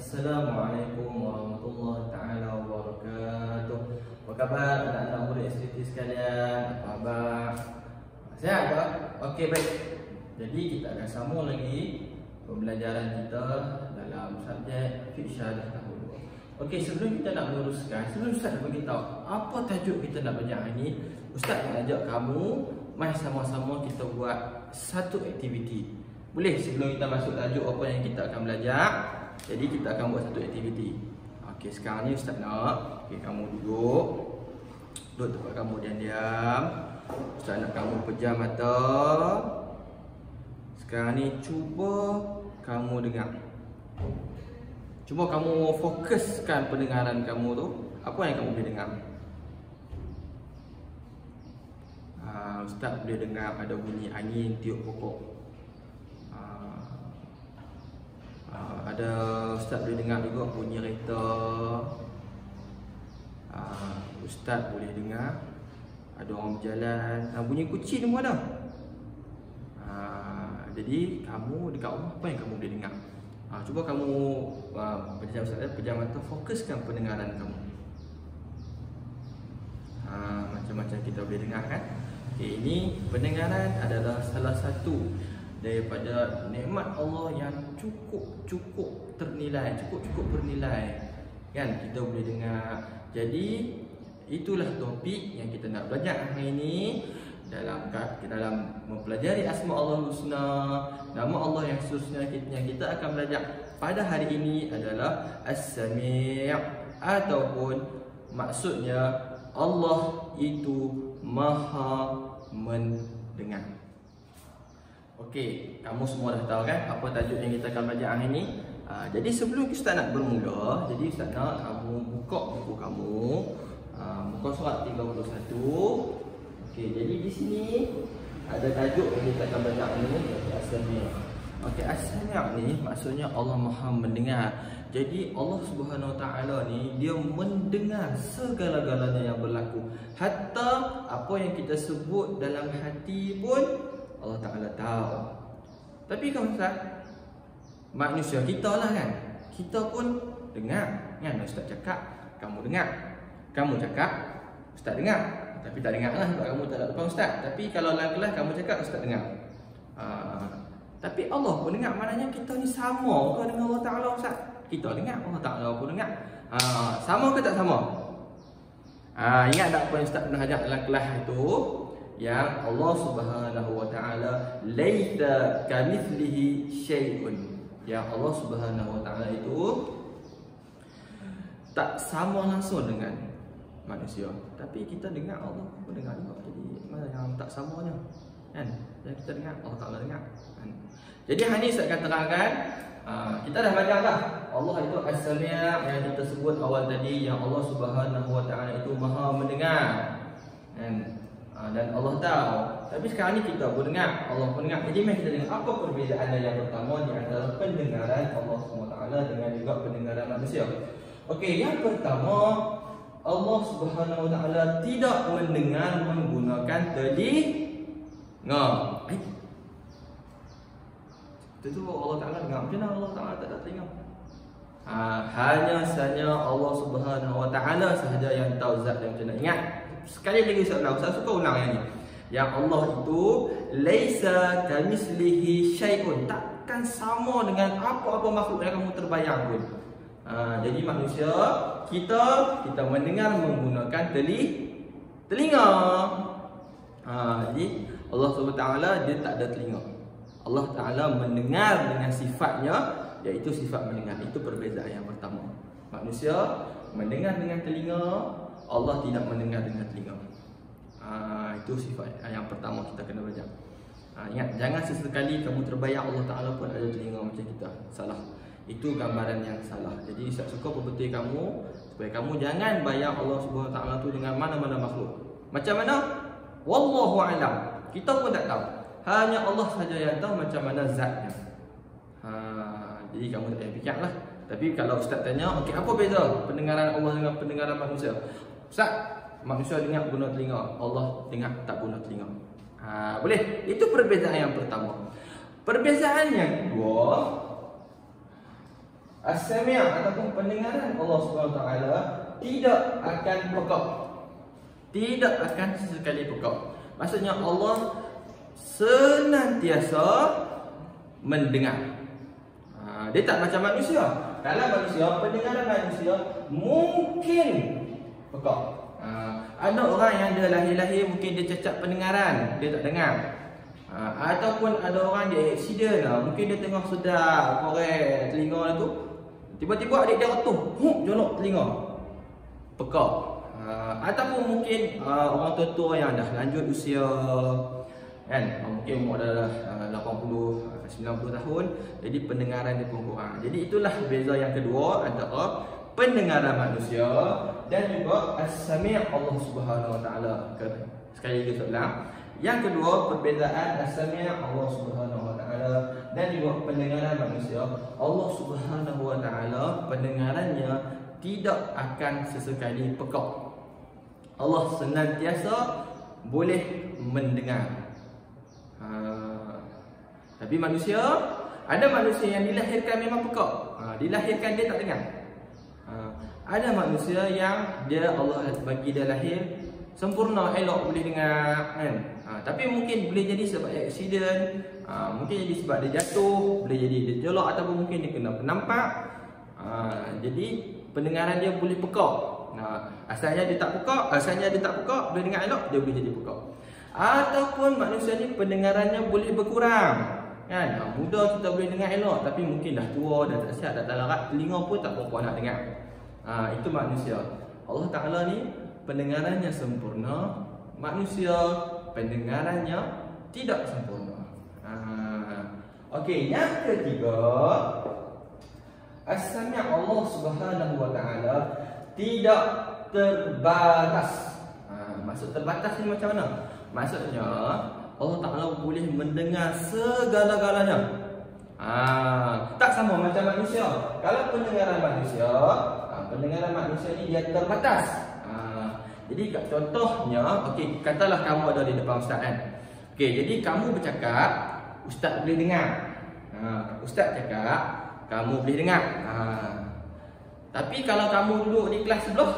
Assalamualaikum warahmatullahi taala wabarakatuh. Apa khabar anak-anak murid STT sekalian? Apa khabar? Sihat tak? Okey, baik. Jadi kita akan sambung lagi pembelajaran kita dalam subjek fiqh syahadah tahun 2. Okey, sebelum kita nak meneruskan, sebelum Ustaz nak beritahu apa tajuk kita nak belajar hari ni, Ustaz nak ajak kamu mari sama-sama kita buat satu aktiviti. Boleh sebelum kita masuk tajuk apa yang kita akan belajar? Jadi kita akan buat satu aktiviti. Okey, sekarang ni Ustaz nak kamu duduk tempat kamu diam-diam. Ustaz nak kamu pejam mata. Sekarang ni cuba kamu dengar. Cuba kamu fokuskan pendengaran kamu tu. Apa yang kamu boleh dengar? Ustaz boleh dengar ada bunyi angin tiup pokok. Ada Ustaz boleh dengar juga bunyi kereta. Ustaz boleh dengar ada orang berjalan. Bunyi kucing pun ada. Jadi kamu dekat rumah apa yang kamu boleh dengar? Cuba kamu pejam mata, fokuskan pendengaran kamu. Macam-macam kita boleh dengar kan? Okay, ini pendengaran adalah salah satu daripada nikmat Allah yang cukup ternilai, cukup bernilai. Kan kita boleh dengar. Jadi itulah topik yang kita nak belajar hari ini dalam mempelajari asma Allah Husna, nama Allah yang seterusnya yang kita akan belajar pada hari ini adalah As-Sami' ataupun maksudnya Allah itu Maha mendengar. Okey, kamu semua dah tahu kan apa tajuk yang kita akan belajar hari ini? Jadi sebelum kita nak bermula, jadi Ustaz nak kamu buka buku kamu, muka surat 31. Okey, jadi di sini ada tajuk yang kita akan belajar hari ini, As-Sami'. Okey, As-Sami' ni maksudnya Allah Maha mendengar. Jadi Allah Subhanahu Wa Taala ni dia mendengar segala-galanya yang berlaku. Hatta apa yang kita sebut dalam hati pun Allah Ta'ala tahu. Tapi kan Ustaz, manusia kita lah kan, kita pun dengar kan, Ustaz cakap kamu dengar, kamu cakap Ustaz dengar. Tapi tak dengar lah sebab kamu tak ada depan Ustaz. Tapi kalau dalam kelas kamu cakap Ustaz dengar. Tapi Allah pun dengar. Maknanya kita ni sama ke dengan Allah Ta'ala Ustaz? Kita dengar, Allah Ta'ala pun dengar. Sama ke tak sama? Ingat tak apa yang Ustaz pernah ajar dalam kelas itu? Yang Allah Subhanahu Wa Taala laisa kamitslihi syai'un. Yang Allah Subhanahu Wa Taala itu tak sama langsung dengan manusia. Tapi kita dengar Allah pun dengar juga. Jadi mana yang tak samanya? Kan? Yang kita dengar Allah Taala dengar. Kan? Jadi hari ini saya akan terangkan kita dah belajar dah. Allah itu As-Sami' yang kita sebut awal tadi, yang Allah Subhanahu Wa Taala itu Maha mendengar. Kan? Dan Allah tahu. Tapi sekarang ni kita pun dengar, Allah pun dengar. Jadi mari kita dengar apa perbezaannya yang pertama di antara pendengaran Allah SWT dengan juga pendengaran manusia. Okey, yang pertama Allah Subhanahu Wa Taala tidak mendengar menggunakan telinga. Itu Allah Taala dengar. Macam mana Allah Taala tak ada telinga? Hanya sahaja Allah Subhanahu Wa Taala sahaja yang tahu zat yang macam mana. Ingat. Sekali lagi saya suka ulang yang ni. Yang Allah itu laisa kamitslihi syai'un, takkan sama dengan apa-apa makhluk yang kamu terbayang pun. Jadi manusia kita mendengar menggunakan telinga. Jadi Allah SWT dia tak ada telinga. Allah Taala mendengar dengan sifatnya, iaitu sifat mendengar. Itu perbezaan yang pertama. Manusia mendengar dengan telinga, Allah tidak mendengar dengan telinga. Itu sifat yang pertama kita kena belajar. Ingat, jangan sesekali kamu terbayang Allah Ta'ala pun ada telinga macam kita. Salah. Itu gambaran yang salah. Jadi saya suka berbetul kamu supaya kamu jangan bayang Allah Subhanahu Ta'ala tu dengan mana-mana makhluk. Macam mana? Wallahu a'lam. Kita pun tak tahu. Hanya Allah saja yang tahu macam mana zatnya. Jadi kamu tak payah fikirlah. Tapi kalau Ustaz tanya, okey, apa beza pendengaran Allah dengan pendengaran manusia? Ustaz, manusia dengar guna telinga, Allah dengar tak guna telinga. Boleh? Itu perbezaan yang pertama. Perbezaan yang kedua, As-Sami' ataupun pendengaran Allah Subhanahu Wa Taala tidak akan pekak. Tidak akan sesekali pekak. Maksudnya Allah senantiasa mendengar. Dia tak macam manusia. Kalau manusia, pendengaran manusia mungkin pekak. Ada orang yang dia lahir-lahir mungkin dia cacat pendengaran, dia tak dengar. Ataupun ada orang dia aksiden, mungkin dia tengah sedar korek telinga tu, tiba-tiba adik dia rotuh, jolok telinga, pekak. Ataupun mungkin orang tua-tua yang dah lanjut usia, kan, mungkin umur dah 80, 90 tahun, jadi pendengaran dia pun kurang. Jadi itulah beza yang kedua antara pendengaran manusia dan juga as-sami' Allah Subhanahu Wa Taala. Sekali lagi soalan. Yang kedua, perbezaan as-sami' Allah Subhanahu Wa Taala dan juga pendengaran manusia. Allah Subhanahu Wa Taala pendengarannya tidak akan sesekali pekak. Allah senantiasa boleh mendengar. Tapi manusia, ada manusia yang dilahirkan memang pekak. Dilahirkan dia tak dengar. Ada manusia yang dia Allah bagi dia lahir sempurna, elok boleh dengar, kan. Tapi mungkin boleh jadi sebab aksiden, mungkin jadi sebab dia jatuh, boleh jadi dia jolok, ataupun mungkin dia kena penampak. Jadi pendengaran dia boleh pekak. Asalnya dia tak pekak, boleh dengar elok, dia boleh jadi pekak. Ataupun manusia ni pendengarannya boleh berkurang, kan. Muda kita boleh dengar elok, tapi mungkin dah tua, dah tak sihat, dah tak larat, telinga pun tak berapa nak dengar. Itu manusia. Allah Ta'ala ni pendengarannya sempurna, manusia pendengarannya tidak sempurna. Okey, yang ketiga, as-sami' Allah Subhanahu Wa Taala tidak terbatas. Maksud terbatas ni macam mana? Maksudnya Allah Ta'ala boleh mendengar segala-galanya. Tak sama macam manusia. Kalau pendengaran manusia ni dia terbatas. Jadi contohnya, okey, katalah kamu ada di depan ustaz, kan. Okey, jadi kamu bercakap, ustaz boleh dengar. Ustaz cakap, kamu boleh dengar. Tapi kalau kamu duduk di kelas sebelah,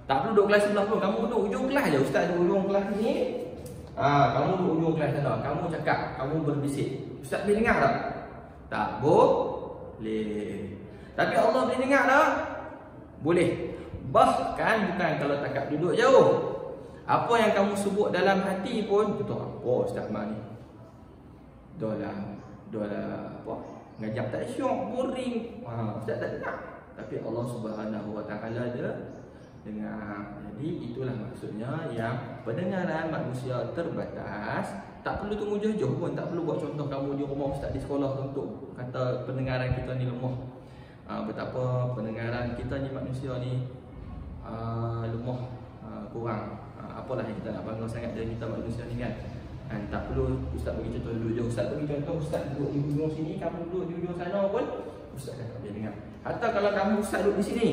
tak perlu duduk kelas sebelah pun, kamu duduk ujung kelas je. Ustaz duduk ujung kelas ni, kamu duduk ujung kelas sana, kamu cakap, kamu berbisik, ustaz boleh dengar tak? Tak boleh. Tapi Allah boleh dengar tak? Boleh. Bahkan bukan kalau takat duduk jauh, apa yang kamu sebut dalam hati pun, betul apa Ustaz Mak ni? Dah lah apa? Ngajak tak syok, boring. Ustaz tak dengar. Tapi Allah Subhanahu Wa Taala dia dengar. Jadi itulah maksudnya yang pendengaran manusia terbatas. Tak perlu tunggu jauh-jauh pun, tak perlu buat contoh kamu di rumah ustaz di sekolah untuk kata pendengaran kita ni lemah. Betapa pendengaran kita ni manusia ni lemah, kurang. Apalah yang kita nak bangga sangat dari kita manusia ni, kan. Tak perlu ustaz bagi contoh dulu je. Ustaz bagi contoh, ustaz duduk di ujung sini, kamu duduk di ujung sana pun ustaz dah tak boleh dengar. Hatta kalau kamu ustaz duduk di sini,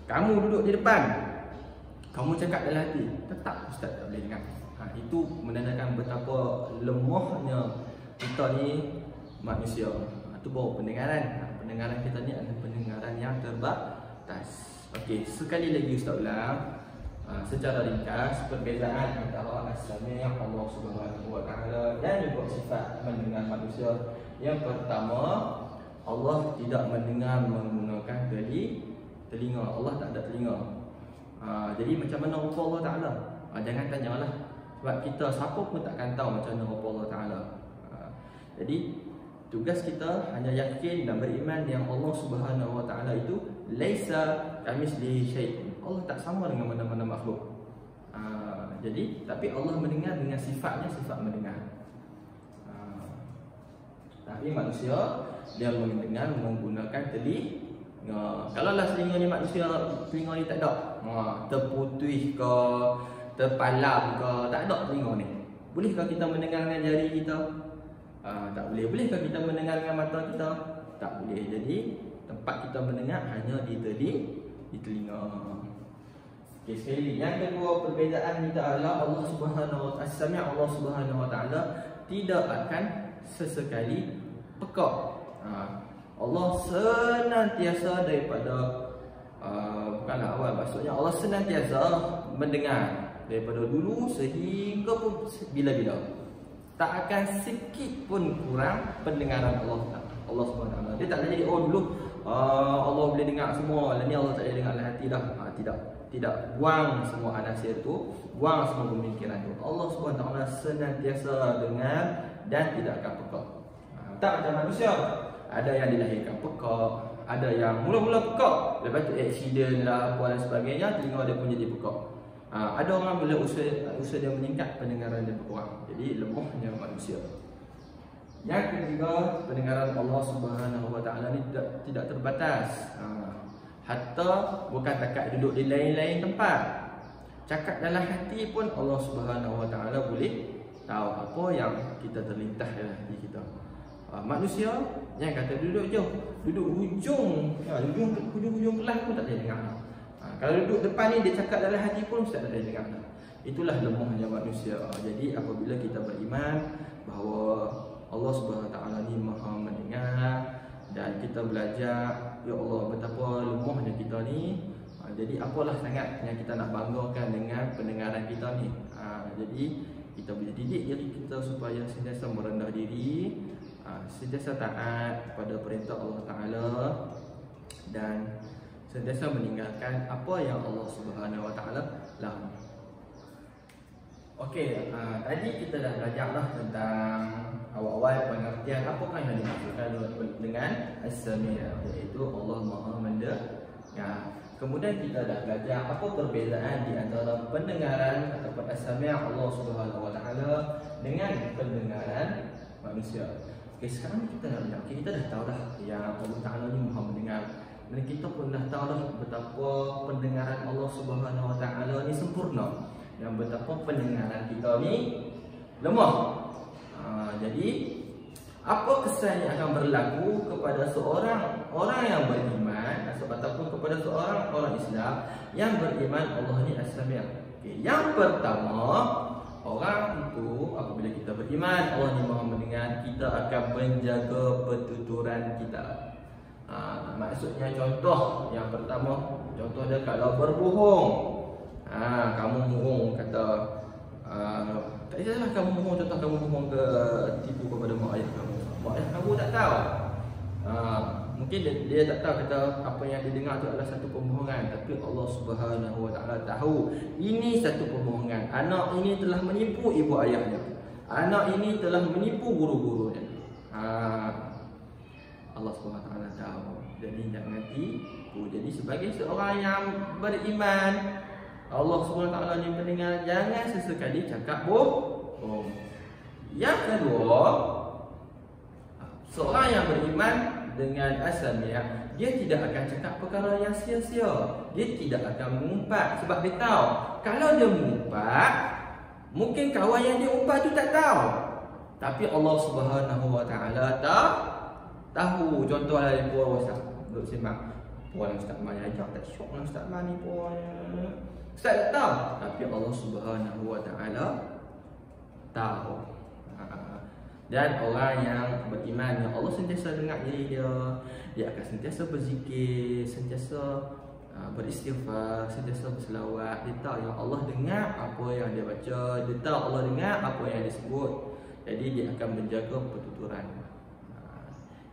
kamu duduk di depan, kamu cakap dalam hati, tetap ustaz tak boleh dengar. Itu menandakan betapa lemahnya kita ni manusia. Itu baru pendengaran. Pendengaran kita ni adalah pendengaran yang terbatas. Okey, sekali lagi ustaz ulang. Secara ringkas, perbezaan antara as-sami' Allah Subhanahu Wa Taala dan juga sifat mendengar manusia. Yang pertama, Allah tidak mendengar menggunakan telinga. Allah tak ada telinga. Jadi macam mana rupa Allah Taala? Jangan tanyalah. Sebab kita siapa pun takkan tahu macam mana rupa Allah Taala. Jadi tugas kita hanya yakin dan beriman yang Allah Subhanahu Wa Taala itu laisa kamitslihi syai'. Allah tak sama dengan mana-mana makhluk. Jadi tapi Allah mendengar dengan sifatnya, sifat mendengar. Tapi manusia dia mendengar menggunakan telinga. Kalau lah telinga ni manusia, telinga ni tak ada, terputih ke, terpalam ke, tak ada telinga ni. Bolehkah kita mendengar dengan jari kita? Tak boleh. Bolehkah kita mendengar dengan mata kita? Tak boleh. Jadi tempat kita mendengar hanya di telinga. Okay, sekali lagi, yang kedua perbezaan kita adalah Allah Subhanahu Wa Taala, as-sami' Allah Subhanahu Wa Taala tidak akan sesekali pekak. Allah senantiasa daripada bukanlah awal, maksudnya Allah senantiasa mendengar daripada dulu sehingga pun bila-bila. Tak akan sikit pun kurang pendengaran Allah SWT. Dia tak boleh jadi dulu Allah boleh dengar semua, ni Allah tak boleh dengar dalam hati dah. Tidak, buang semua anasir tu, buang semua pemikiran tu. Allah SWT senantiasa dengar dan tidak akan peka. Tak macam manusia. Ada yang dilahirkan peka, ada yang mula-mula peka, lepas tu accident lah apa dan sebagainya, telinga dia pun jadi peka. Ada orang bila usia dia meningkat, pendengaran dia berkurang. Jadi lemahnya manusia. Yang ketiga, pendengaran Allah Subhanahu Wa Taala ni tidak terbatas. Hatta bukan takat duduk di lain-lain tempat, cakap dalam hati pun Allah Subhanahu Wa Taala boleh tahu apa yang kita terlintas dalam hati kita. Manusia yang kata duduk jauh, duduk hujung kelas pun tak boleh dengar. Kalau duduk depan ni dia cakap dalam hati pun tak boleh dengar. Itulah lemahnya manusia. Jadi apabila kita beriman bahawa Allah Subhanahu Wa Taala ni Maha mendengar, dan kita belajar, ya Allah, betapa lemahnya kita ni. Jadi apalah sangat yang kita nak banggakan dengan pendengaran kita ni. Jadi kita boleh didik diri kita supaya sentiasa merendah diri, sentiasa taat kepada perintah Allah Taala, dan sentiasa meninggalkan apa yang Allah Subhanahu Wa Taala larang. Okey, tadi kita dah belajar lah tentang awal-awal pengertian apakah yang dimaksudkan dengan As-Sami', iaitu Allah Maha mendengar. Kemudian kita dah belajar apa perbezaan di antara pendengaran ataupun As-Sami' Allah Subhanahu Wa Taala dengan pendengaran manusia. Okey, sekarang kita dah belajar. Kita dah tahu dah yang Allah Taala ni Maha mendengar. Dan kita pun dah tahu dah betapa pendengaran Allah Subhanahu Wa Taala ni sempurna, dan betapa pendengaran kita ni lemah. Jadi apa kesan yang akan berlaku kepada seorang orang yang beriman ataupun kepada seorang orang Islam yang beriman Allah ni As-Sami'? Okay. Yang pertama, orang itu apabila kita beriman Allah ni Maha mendengar, kita akan menjaga pertuturan kita. Maksudnya contoh yang pertama, contoh dia kalau berbohong. Kamu bohong kata tak salah kamu bohong, contoh kamu bohong ke tipu kepada mak ayah kamu. Mak ayah kamu tak tahu. Mungkin dia tak tahu kata apa yang dia dengar tu adalah satu pembohongan, tapi Allah Subhanahu Wa Taala tahu ini satu pembohongan. Anak ini telah menipu ibu ayahnya. Anak ini telah menipu guru-gurunya. Allah Subhanahu Wa Taala tahu. Jadi jangan tipu. Jadi sebagai seorang yang beriman, Allah SWT ni mendengar, jangan sesekali cakap bohong. Yang kedua, seorang yang beriman dengan As-Sami', dia tidak akan cakap perkara yang sia-sia. Dia tidak akan mengumpat, sebab dia tahu kalau dia mengumpat, mungkin kawan yang dia umpat tu tak tahu, tapi Allah Subhanahu Wa Taala tahu. Contoh lah di puan WhatsApp duduk sembang, puan Ustaz Man ajak tak syok lah Ustaz Man ni puan. Ustaz tak tahu, tapi Allah Subhanahu Wa Taala tahu. Dan orang yang beriman, yang Allah sentiasa dengar diri dia akan sentiasa berzikir, sentiasa beristighfar, sentiasa berselawat. Dia tahu yang Allah dengar apa yang dia baca, dia tahu Allah dengar apa yang dia sebut. Jadi dia akan menjaga pertuturan.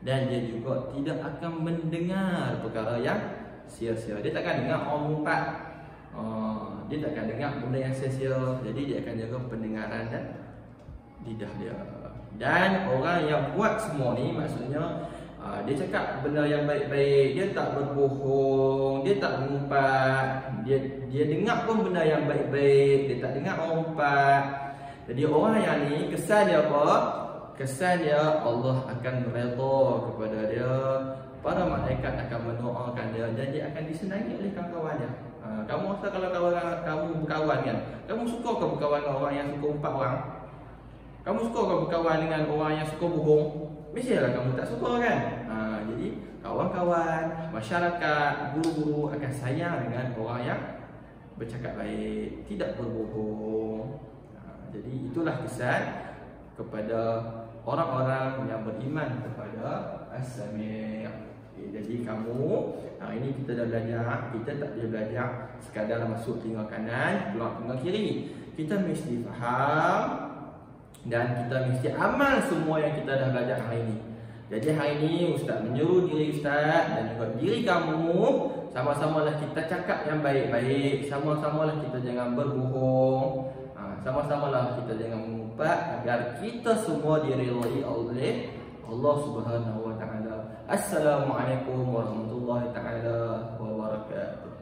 Dan dia juga tidak akan mendengar perkara yang sia-sia. Dia takkan dengar orang mengumpat. Dia takkan dengar benda yang sia-sia. Jadi dia akan jaga pendengaran dan lidah dia. Dan orang yang buat semua ni, maksudnya dia cakap benda yang baik-baik, dia tak berbohong, dia tak mengumpat, dia dengar pun benda yang baik-baik, dia tak dengar orang umpat. Jadi orang yang ni kesan dia apa? Kesan dia Allah akan redha kepada dia, para malaikat akan mendoakan dia, dan dia akan disenangi oleh kawan-kawannya. Kamu rasa kalau kamu berkawan kan, kamu suka ke berkawan dengan orang yang suka umpat orang? Kamu suka ke berkawan dengan orang yang suka bohong? Mestilah kamu tak suka kan? Jadi kawan-kawan, masyarakat, guru-guru akan sayang dengan orang yang bercakap baik, tidak berbohong. Jadi itulah kesan kepada orang-orang yang beriman kepada As-Sami'. Okay, jadi kamu hari ini kita dah belajar, kita tak boleh belajar sekadar masuk telinga kanan, keluar telinga kiri. Kita mesti faham dan kita mesti amal semua yang kita dah belajar hari ini. Jadi hari ini Ustaz menyuruh diri Ustaz dan juga diri kamu, sama-samalah kita cakap yang baik-baik, sama-samalah kita jangan berbohong, sama-samalah kita jangan mengumpat, agar kita semua diridai oleh Allah Subhanahu wa taala. Assalamualaikum warahmatullahi taala wabarakatuh.